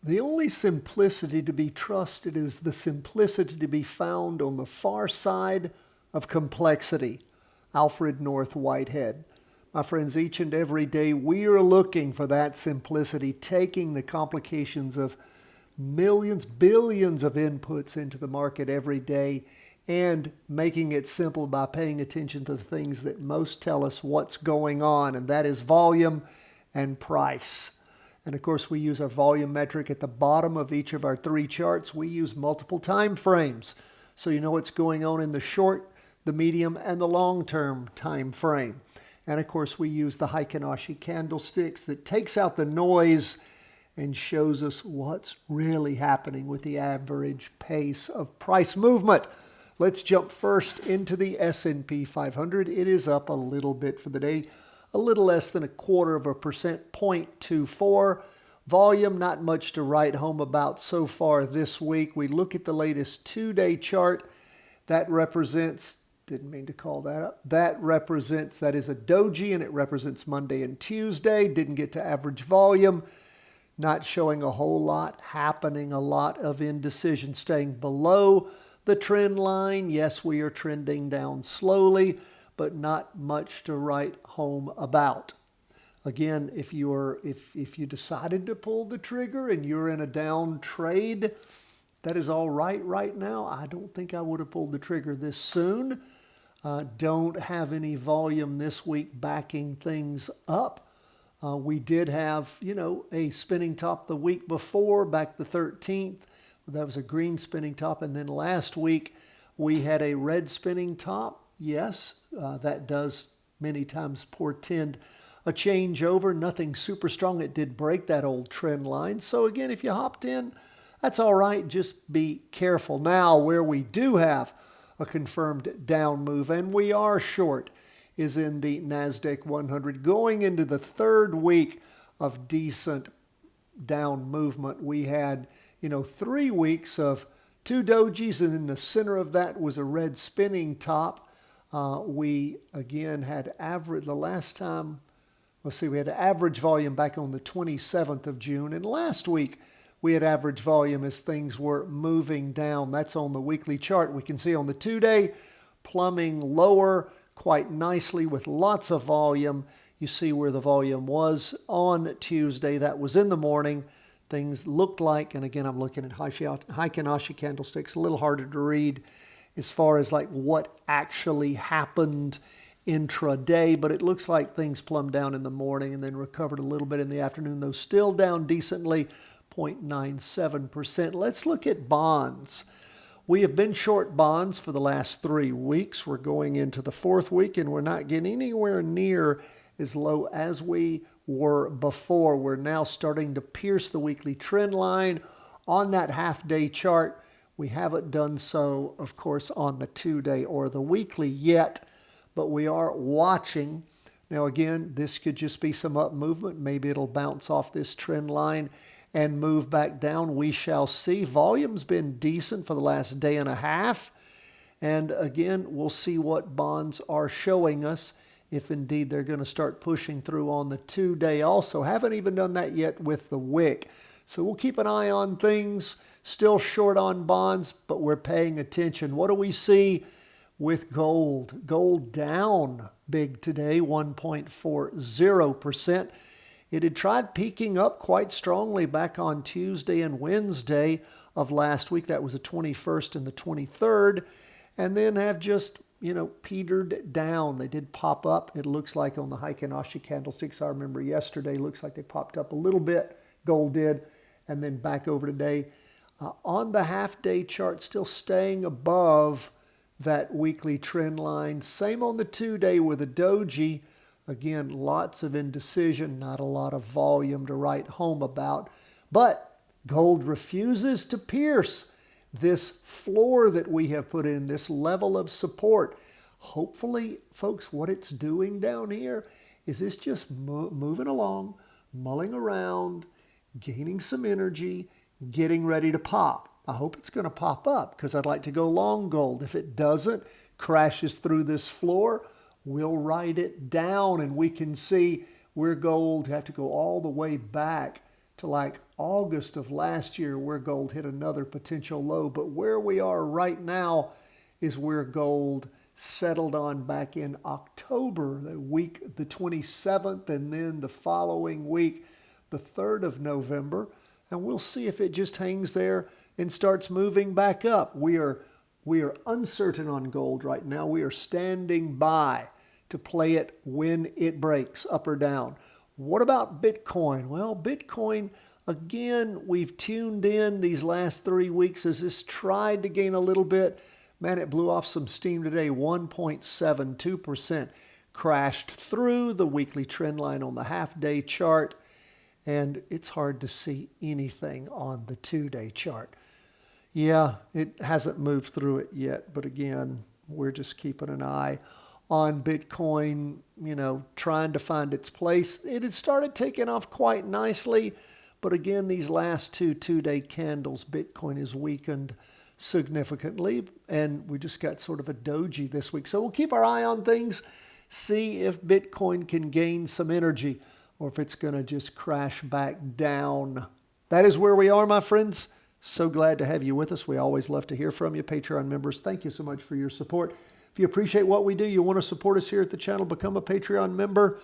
The only simplicity to be trusted is the simplicity to be found on the far side of complexity. Alfred North Whitehead. My friends, each and every day we are looking for that simplicity, taking the complications of millions, billions of inputs into the market every day and making it simple by paying attention to the things that most tell us what's going on, and that is volume and price. And of course, we use our volume metric at the bottom of each of our three charts. We use multiple time frames, so you know what's going on in the short, the medium, and the long-term time frame. And of course, we use the Heikin-Ashi candlesticks that takes out the noise and shows us what's really happening with the average pace of price movement. Let's jump first into the S&P 500. It is up a little bit for the day, a little less than 0.25%, 0.24. Volume, not much to write home about so far this week. We look at the latest two-day chart. That represents, didn't mean to call that up, that is a doji, and it represents Monday and Tuesday. Didn't get to average volume. Not showing a whole lot happening, a lot of indecision, staying below the trend line. Yes, we are trending down slowly, but not much to write home about. Again, if you decided to pull the trigger and you're in a down trade, that is all right now. I don't think I would have pulled the trigger this soon. Don't have any volume this week backing things up. We did have, a spinning top the week before, back the 13th. That was a green spinning top. And then last week, we had a red spinning top. Yes, that does many times portend a changeover. Nothing super strong. It did break that old trend line. So again, if you hopped in, that's all right. Just be careful. Now, where we do have a confirmed down move, and we are short, is in the NASDAQ 100. Going into the third week of decent down movement, we had 3 weeks of two dojis, and in the center of that was a red spinning top. We again had average the last time. We had average volume back on the 27th of June, and last week we had average volume as things were moving down. That's on the weekly chart. We can see on the 2-day plumbing lower quite nicely with lots of volume. You see where the volume was on Tuesday. That was in the morning. Things looked like, and again, I'm looking at Heikin-Ashi candlesticks, a little harder to read as far as like what actually happened intraday, but it looks like things plumbed down in the morning and then recovered a little bit in the afternoon, though still down decently, 0.97%. Let's look at bonds. We have been short bonds for the last 3 weeks. We're going into the fourth week, and we're not getting anywhere near as low as we were before. We're now starting to pierce the weekly trend line on that half-day chart. We haven't done so, of course, on the 2-day or the weekly yet, but we are watching. Now, again, this could just be some up movement. Maybe it'll bounce off this trend line and move back down. We shall see. Volume's been decent for the last day and a half. And again, we'll see what bonds are showing us, if indeed they're going to start pushing through on the 2-day also. Haven't even done that yet with the wick. So we'll keep an eye on things. Still short on bonds, but we're paying attention. What do we see with gold? Gold down big today, 1.40%. It had tried peaking up quite strongly back on Tuesday and Wednesday of last week. That was the 21st and the 23rd. And then have just, petered down. They did pop up, it looks like, on the Heikin-Ashi candlesticks. I remember yesterday, looks like they popped up a little bit. Gold did. And then back over today. On the half-day chart, still staying above that weekly trend line. Same on the 2-day with a doji. Again, lots of indecision, not a lot of volume to write home about. But gold refuses to pierce this floor that we have put in, this level of support. Hopefully, folks, what it's doing down here is this just moving along, mulling around, gaining some energy, getting ready to pop. I hope it's going to pop up because I'd like to go long gold. If it doesn't, crashes through this floor, we'll write it down, and we can see where gold have to go all the way back to like August of last year where gold hit another potential low. But where we are right now is where gold settled on back in October, the week, the 27th, and then the following week, the 3rd of November. And we'll see if it just hangs there and starts moving back up. We are uncertain on gold right now. We are standing by to play it when it breaks, up or down. What about Bitcoin? Well, Bitcoin, again, we've tuned in these last 3 weeks as this tried to gain a little bit. Man, it blew off some steam today, 1.72%. Crashed through the weekly trend line on the half-day chart, and it's hard to see anything on the 2-day chart. Yeah, it hasn't moved through it yet, but again, we're just keeping an eye on Bitcoin, trying to find its place. It had started taking off quite nicely, but again, these last two-day candles, Bitcoin has weakened significantly, and we just got sort of a doji this week. So we'll keep our eye on things, see if Bitcoin can gain some energy or if it's going to just crash back down. That is where we are, my friends. So glad to have you with us. We always love to hear from you. Patreon members, thank you so much for your support. If you appreciate what we do, you want to support us here at the channel, become a Patreon member.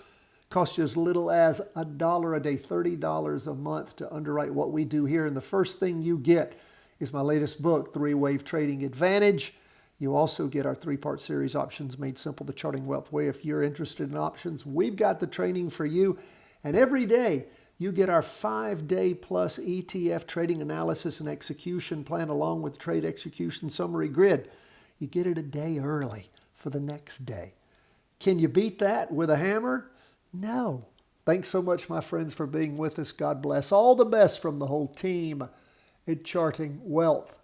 Costs you as little as $1 a day, $30 a month to underwrite what we do here. And the first thing you get is my latest book, 3-Wave Trading Advantage. You also get our 3-part series, Options Made Simple, The Charting Wealth Way. If you're interested in options, we've got the training for you. And every day, you get our 5-day plus ETF trading analysis and execution plan along with trade execution summary grid. You get it a day early for the next day. Can you beat that with a hammer? No. Thanks so much, my friends, for being with us. God bless. All the best from the whole team at Charting Wealth.